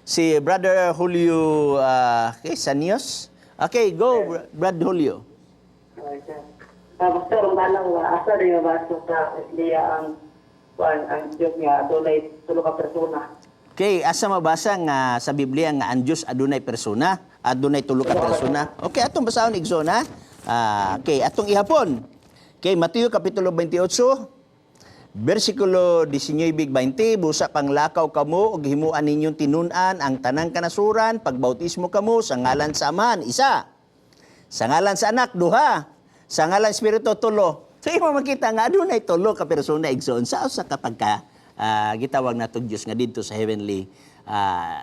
si Brother Julio Sanios. Okay, go, Brad Julio. Pastor, manang asa rin nga baso ka niya ang Diyos nga adunay tulo ka persona. Okay, asa mabasa nga sa Biblia nga ang Diyos adunay persona, adunay tulo ka persona. Okay, atong basahon igsoon ha. Okay, atong ihapon. Okay, Mateo kapitulo 28, versikulo 19-20, busa panglakaw kamo ug himuan ninyong tinun-an ang tanang kanasuran, pagbautismo kamo sa ngalan sa Amahan, isa. Sa ngalan sa Anak, duha. Sa ngalan Espiritu, tulo. So, imo makita nga adunay tulo ka persona igsoon sa usa kapag gitawag natong Dios nga didto sa heavenly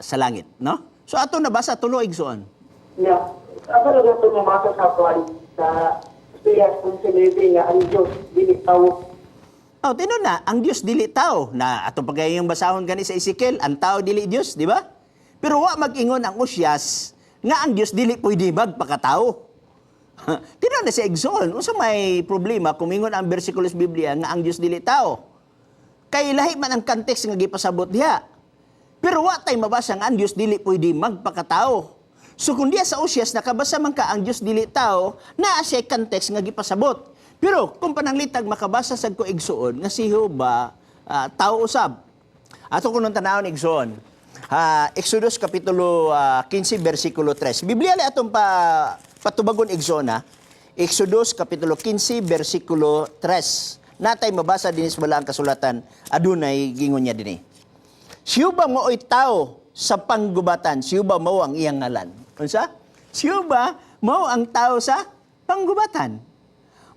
sa langit, no? So ato nabasa tulo igsoon. Yeah. Ako rin ito mamasa sa kwan sa responsibility nga ang Diyos dili tao. Oh, tinon na, ang Dios dili tao. Na ato pagayong basahon gani sa Ezekiel, ang tao dili Dios, di ba? Pero wa mag-ingon ang usyas nga ang Dios dili pwede magpakatao. Tinon na sa igsoon, unsa may problema kung ingon ang bersikulo sa Biblia nga ang Dios dili tao? Kay lahi man ang context nga gipasabot diha. Pero wa tay mabasa nga ang Dios dili pwede magpakatao. So kung diya sa usyas nakabasa man ka ang Dios dili tao, naa siya context nga gipasabot. Pero kung pananglitag makabasa sad ko igsoon nga si Jehova tao usab. Ato kuno tanawon igsoon. Exodus kapitulo 15 bersikulo 3. Biblia li atong patubagon igsoon ha. Exodus kapitulo 15 bersikulo 3. Natay mabasa din sa balaang kasulatan, adunay gingon niya dinhi. Siyuba mooy tao sa panggubatan, siyuba mao ang iyang ngalan. Unsa? Siyuba mao ang tao sa panggubatan.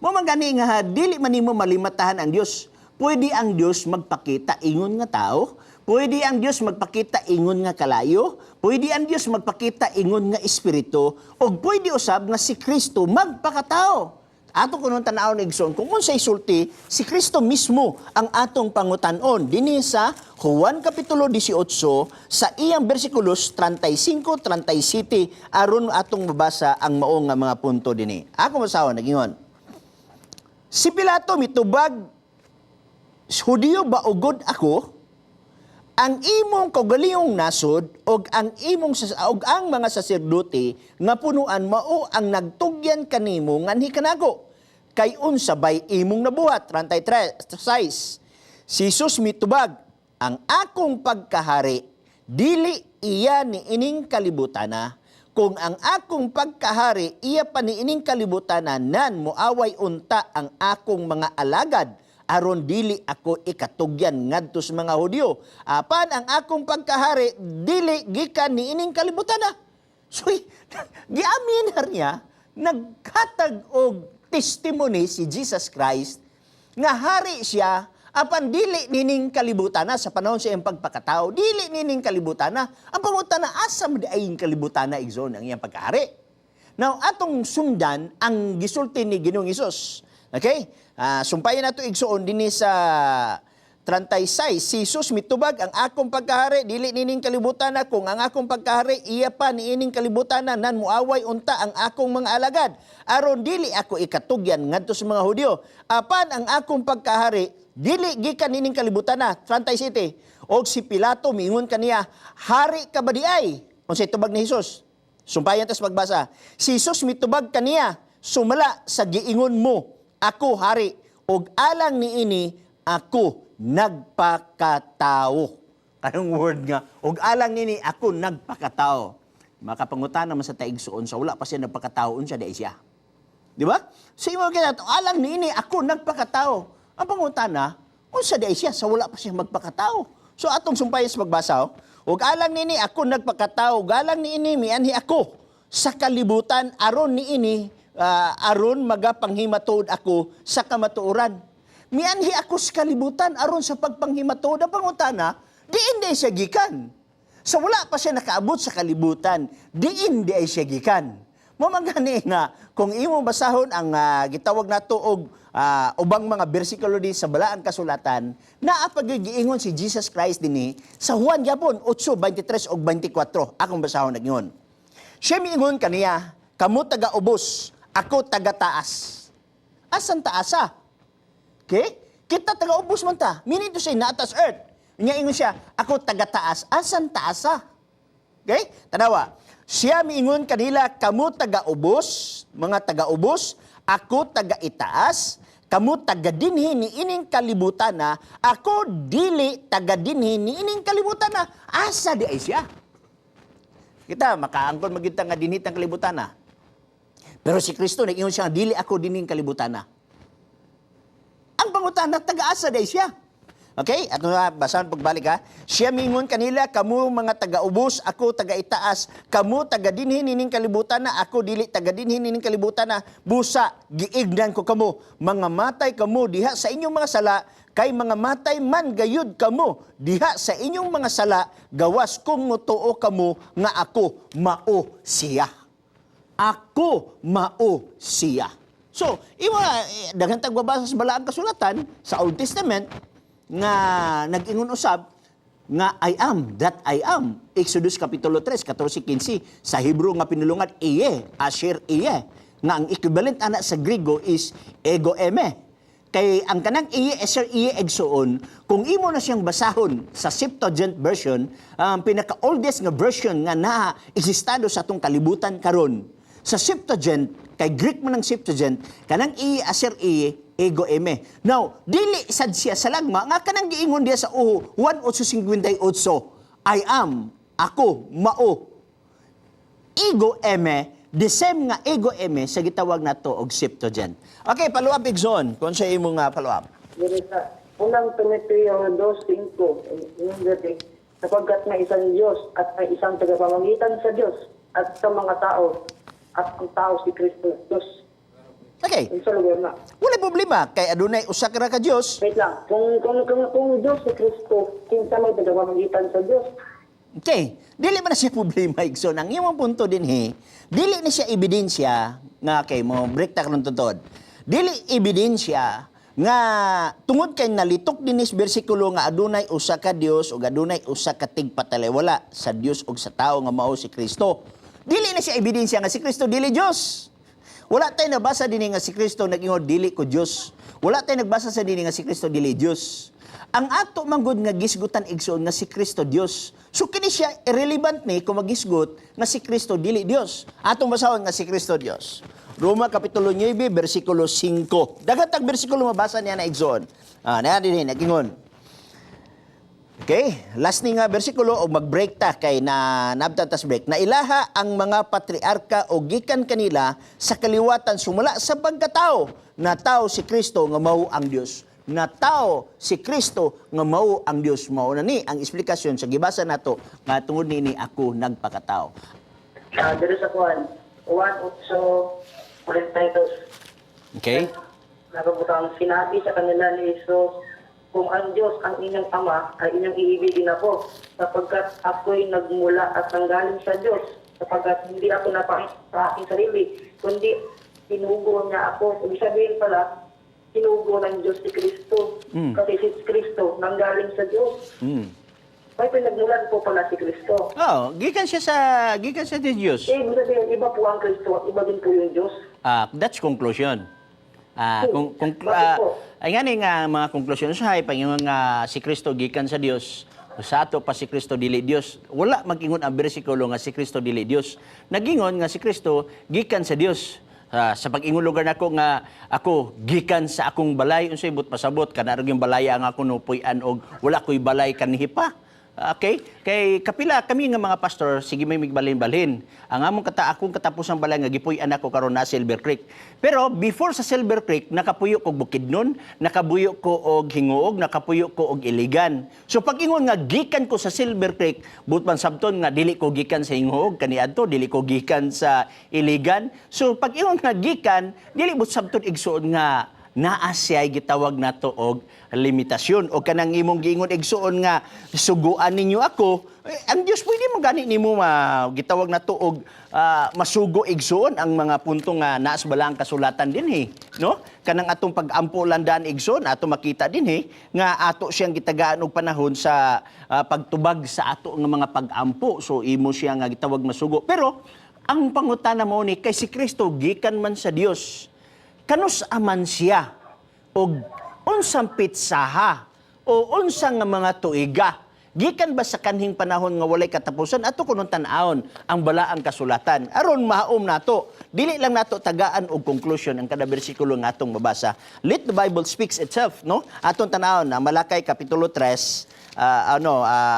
Mo man gani nga dili man nimo malimatahan ang Dios. Pwede ang Dios magpakita ingon nga tao, pwede ang Dios magpakita ingon nga kalayo, pwede ang Dios magpakita ingon nga espiritu, o pwede usab nga si Kristo magpakatao. Ato kuno tan-awon igsoon kung unsay sulti si Kristo mismo ang atong pangutan-on dinhi sa Juan kapitulo 18 sa iyang bersikulos 35, 37 aron atong mabasa ang mao nga mga punto dinhi. Ako masahon nagingon. Si Pilato mitubag, Hudiyo ba ugod ako? Ang imong kaugalingong nasod og ang ang mga saserdote nga punuan mao ang nagtugyan kanimo nganhi kanago kay unsa bay imong nabuhat 33 si Jesus mitubag ang akong pagkahari dili iya ni ining kalibutana kung ang akong pagkahari iya pa ni ining kalibutana nan moaway unta ang akong mga alagad aron dili ako ikatugyan ngadto sa mga Hudyo. Apan ang akong pagkahari dili gikan ni ining kalibutan na. So, giamin niya, naghatag og testimony si Jesus Christ nga hari siya apan dili nining kalibutan na sa panahon sa iyang pagpakatao. Dili nining kalibutan na. Ang pangutan na asa mo di ayong kalibutan na igsoon ang iyang pagkahari. Now, atong sundan ang gisulti ni Ginoong Hesus. Okay? Sumpayan nato igsoon dinhi sa 36. Si Jesus mitubag ang akong pagkahari dili nining kalibutan na kung ang akong pagkahari iya pa ni ining kalibutan na nan muaway unta ang akong mga alagad aron dili ako ikatugyan ngadto sa mga Hudyo. Apan ang akong pagkahari dili gikan nining kalibutan na 37. Og si Pilato miingon kaniya, hari ka ba di ay? Unsay tubag ni Jesus? Sumpayan tas pagbasa. Si Jesus mitubag kaniya, sumala sa giingon mo. Ako hari, og alang niini ako nagpakatao. Kanang word nga, og alang niini ako nagpakatao. Makapangutan naman sa taigsuon sa wala pa siya nagpakatao unsa di siya. Di ba? So imo kinato, alang niini ako nagpakatao. Ang pangutana, unsa di siya sa wala pa siya magpakatao. So atong sumpayan sa pagbasa, og alang niini ako nagpakatao, galang niini mianhi ako sa kalibutan aron niini aron magapanghimatod ako sa kamatuoran. Mianhi ako sa kalibutan aron sa pagpanghimatod. Ang pangutana, diin di siya gikan. So wala pa siya nakaabot sa kalibutan, diin di siya gikan. Mamagani nga, kung imo basahon ang gitawag nato og ubang mga bersikulo di sa balaang kasulatan, naa pagigiingon si Jesus Christ dinhi sa Juan gyapon 8:23 ug 24. Akong basahon nagingon. Siya miingon kaniya, kamo taga-ubos, ako taga-taas. Asan taasa? Okay? Kita taga-ubos man ta. Meaning to say, na atas earth. Nga ingon siya, ako taga-taas. Asan taasa? Okay? Tanawa. Siya miingon kanila, kamu taga-ubos, mga taga-ubos, ako taga-itaas, kamu taga-dinhi ni ining kalibutan na, ako dili taga-dinhi ni ining kalibutan na. Asa di ay siya? Kita, makaangkon magita nga dinhit ang kalibutan na. Pero si Kristo, nag-ingon siya, dili ako dinhi ang kalibutan na. Ang pangutana, taga-asa di siya. Okay? At basahan pagbalik ha. Siya mingon kanila, kamu mga taga-ubos, ako taga-itaas, kamu taga-dinhi nining kalibutan na, ako dili taga-dinhi nining kalibutan na, busa, giignan ko kamo, mga matay kamo diha sa inyong mga sala, kay mga matay man gayud kamo, diha sa inyong mga sala, gawas kong mutuo kamo, nga ako mao siya. Ako mao siya. So, daghang tagbabasa sa balaang kasulatan, sa Old Testament, nga nag-ingon usab nga I am that I am. Exodus Kapitulo 3, 14-15. Sa Hebrew nga pinulungan, iye, asher iye. Nga ang equivalent anak sa Griego is ego eme. Kay ang kanang iye, asher iye, egsoon, kung imo na siyang basahon sa Septuagint version, ang pinaka-oldest nga version nga na-existado sa atong kalibutan karon. Sa Septuagint, kay Greek man ang Septuagint, kanang iye, asher iye, ego eme. Now, dili sad siya sa lagma, nga kanang giingon diya sa 1:8:58, I am, ako, mao. Ego eme, the same nga ego eme sa gitawag nato og Septuagint. Okay, follow up Igsoon, kung sa imo nga follow up. Dili sa unang Timoteo 2:5, yung dati, sapagkat may isang Diyos at may isang tagapamagitan sa Diyos at sa mga tao, at ang tao si Kristo Diyos. Okay. Yung sa lugar na. Wala problema kay adunay usa ka Dios. Wait lang, kung Diyos si Kristo, kinsa may tagapamagitan sa Diyos? Okay. Dili man na siya problema Igsoon. Ang imong punto din dili na siya ebidensya nga kay mo break ta karon tutod. Dili ebidensya nga tungod kay nalitok dinis bersikulo nga adunay usa ka Dios ug adunay usa ka tigpatalay wala sa Dios ug sa tawo nga mao si Kristo. Dili na siya ebidensya nga si Kristo dili Dios. Wala tayo nabasa din nga si Kristo nag-ingon dili ko Dios. Wala tayo nagbasa sa din nga si Kristo dili Dios. Ang ato manggod nga gisgutan Igsoon nga si Kristo Dios. So kini siya irrelevant ni kung magisgot nga si Kristo dili Dios. Atong basahon nga si Kristo Dios. Roma Kapitulo 9, versikulo 5. Dagatag bersikulo mabasa niya na Igsoon. Na din nag-ingon. Okay, last ni nga bersikulo o mag-break ta kay nabtatas break. Na ilaha ang mga patriarka o gikan kanila sa kaliwatan sumula sa pagkatao na tao si Kristo nga mao ang Dios. Na tao si Kristo nga mao ang Dios. Mao na ni ang eksplikasyon sa gibasa nato nga tungod ni ako nagpakatao. Dito sa kuwan, 1:8 Okay? Nakabutang sinabi sa kanila ni Jesus, kung ang Diyos ang inyong Ama, ay inyong iibigin ako, sapagkat ako'y nagmula at nanggaling sa Diyos, sapagkat hindi ako napakit sa aking sarili, kundi sinugo niya ako. Ibig sabihin pala, sinugo ng Diyos si Kristo. Kasi si Kristo nanggaling sa Diyos. May pinagmulan po pala si Kristo. Gikan siya sa Diyos. Ibig sabihin, iba po ang Kristo at iba din po yung Diyos. That's conclusion. Bakit po? Ay nga nga mga konklusyon sa pangingon nga si Kristo gikan sa Dios. Sa ato pa si Kristo dili Dios. Wala mag-ingon ang bersikulo nga si Kristo dili Dios. Nagingon nga si Kristo gikan sa Dios. Sa pag-ingon lugar nako nga ako gikan sa akong balay unsay but pasabot kana yung balaya ang ako nupuy-an og wala ko'y balay kanhi pa. Okay? Kay kapila kami nga mga pastor, sige may migbalin-balhin. Ang akong katapusang balay nga gipuy-an ako karon na Silver Creek. Pero before sa Silver Creek, nakapuyo ko Bukidnon, nakabuyo ko og Hinguog, nakapuyo ko og Iligan. So pag ingon nga gikan ko sa Silver Creek, butman sabton nga dili ko gikan sa Hinguog, kaniadto dili ko gikan sa Iligan. So pag ingon nga gikan, dili but sabton igsuon nga naa siya'y gitawag nato og limitasyon o kanang imong giingon igsuon nga suguan ninyo ako ang Dios pwede mo gani nimo gitawag nato og masugo igsuon ang mga punto nga naa sa balaang kasulatan dinhi no kanang atong pag-ampo landaan igsuon ato makita dinhi nga ato siyang gitagaan og panahon sa pagtubag sa ato nga mga pag-ampo so imo siya nga gitawag masugo pero ang pangutana mo ni kay si Kristo gikan man sa Dios kanus aman siya o unsang pitsaha o unsang nga mga tuiga gikan ba sa kanhing panahon nga walay katapusan ato kunon tan-awon ang balaang kasulatan aron mahaom nato dili lang nato tagaan og conclusion ang kada bersikulo nga atong mabasa. Let the Bible speaks itself, no? Atong tan-awon ang Malakay kapitulo 3,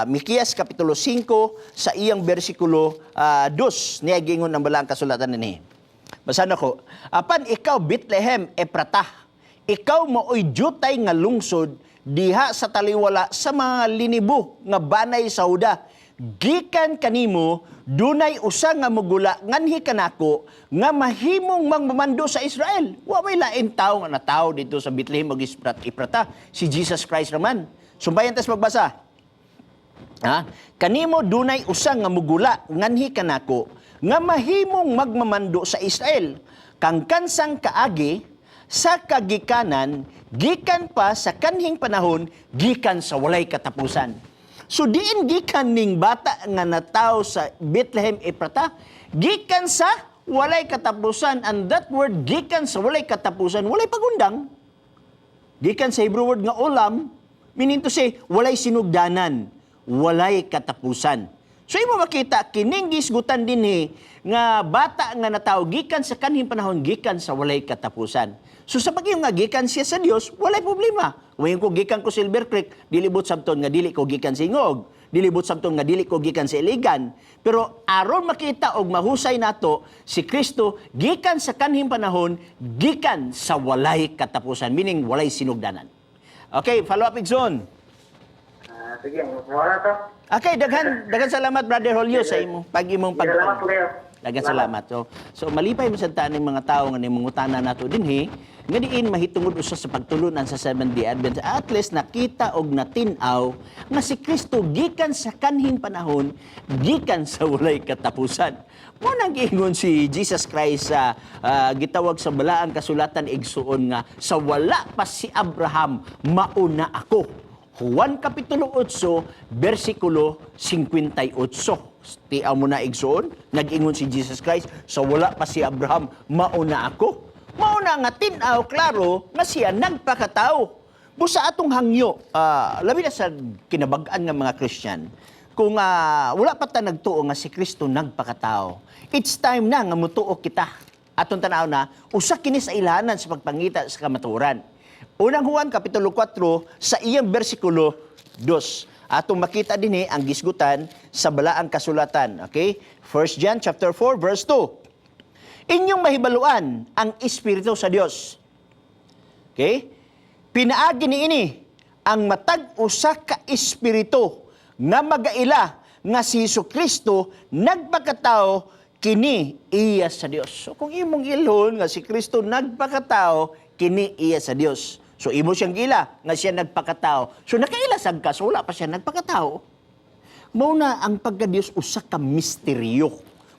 Mikias kapitulo 5 sa iyang bersikulo 2 niya gingon ang balaang kasulatan ni. Basahan ako. Apan ikaw Bethlehem Epratah, ikaw maoy jutay nga lungsod diha sa taliwala sa mga linibo nga banay sa Huda. Gikan kanimo dunay usa nga mugula nganhi kanako nga mahimong mangmamando sa Israel. Wa may lain tawo nga natawo dito sa Bethlehem ug Epratah, si Jesus Christ naman. Sumbayan tas magbasa. Kanimo dunay usa nga mugula nganhi kanako nga mahimong magmamando sa Israel. Kang kansang kaagi sa kagikanan, gikan pa sa kanhing panahon, gikan sa walay katapusan. So diin gikan ning bata nga natawo sa Bethlehem Epratah, gikan sa walay katapusan. And that word, gikan sa walay katapusan, walay pagundang. Gikan sa Hebrew word nga olam, meaning to say, walay sinugdanan, walay katapusan. So imo makita, kining gisgutan din nga bata nga natawo, gikan sa kanhing panahon, gikan sa walay katapusan. So sa pagiyong nga gikan siya sa Dios, walay problema. Ngayon ko gikan ko Silver Creek, dilibot sabton nga dili ko gikan sa Ingog, dilibot sabton nga dili ko gikan sa Iligan. Pero aron makita og mahusay nato si Kristo gikan sa kanhing panahon, gikan sa walay katapusan, meaning walay sinugdanan. Okay, follow up Igsoon. Sige, wala to. Okay, daghan salamat Brother Julio sa imong Salamat po kayo. Dagan salamat. So malipay man sa taning mga tawo nga nimungutana nato dinhi, nga diin mahitungod usa sa pagtulunan sa Seventh-day Advent. At least nakita og natin-aw nga si Kristo gikan sa kanhing panahon, gikan sa walay katapusan. Mo nang giingon si Jesus Christ sa gitawag sa balaang kasulatan igsuon nga sa wala pa si Abraham mauna ako. Juan kapitulo 8, bersikulo 58. Tiaw mo na igsoon, nag-ingon si Jesus Christ, sa wala pa si Abraham, mauna ako. Mauna nga tinaw, klaro, nga siya nagpakatao. Busa atong hangyo, labi na sa kinabagaan ng mga Christian, kung wala pa ta nagtuo nga si Kristo nagpakatao, it's time na nga mutuo kita. Atong tanaw na, usa kini sa ilahanan sa pagpangita sa kamaturan. Unang Juan, Kapitulo 4, sa iyang bersikulo 2. Atong makita din ang gisgutan sa balaang kasulatan. Okay? 1 John chapter 4, verse 2. Inyong mahibaluan ang Espiritu sa Dios. Okay? Pinaagi niini ang matag usa ka Espiritu nga magaila nga si Jesucristo nagpakatao kini iya sa Dios. So kung imong ilhon nga si Kristo nagpakatao kini iya sa Dios. So imo siyang gila nga siya nagpakatao. So nakailasag ka, so wala pa siya nagpakatao. Mao na ang pagka-Dios usa ka misteryo.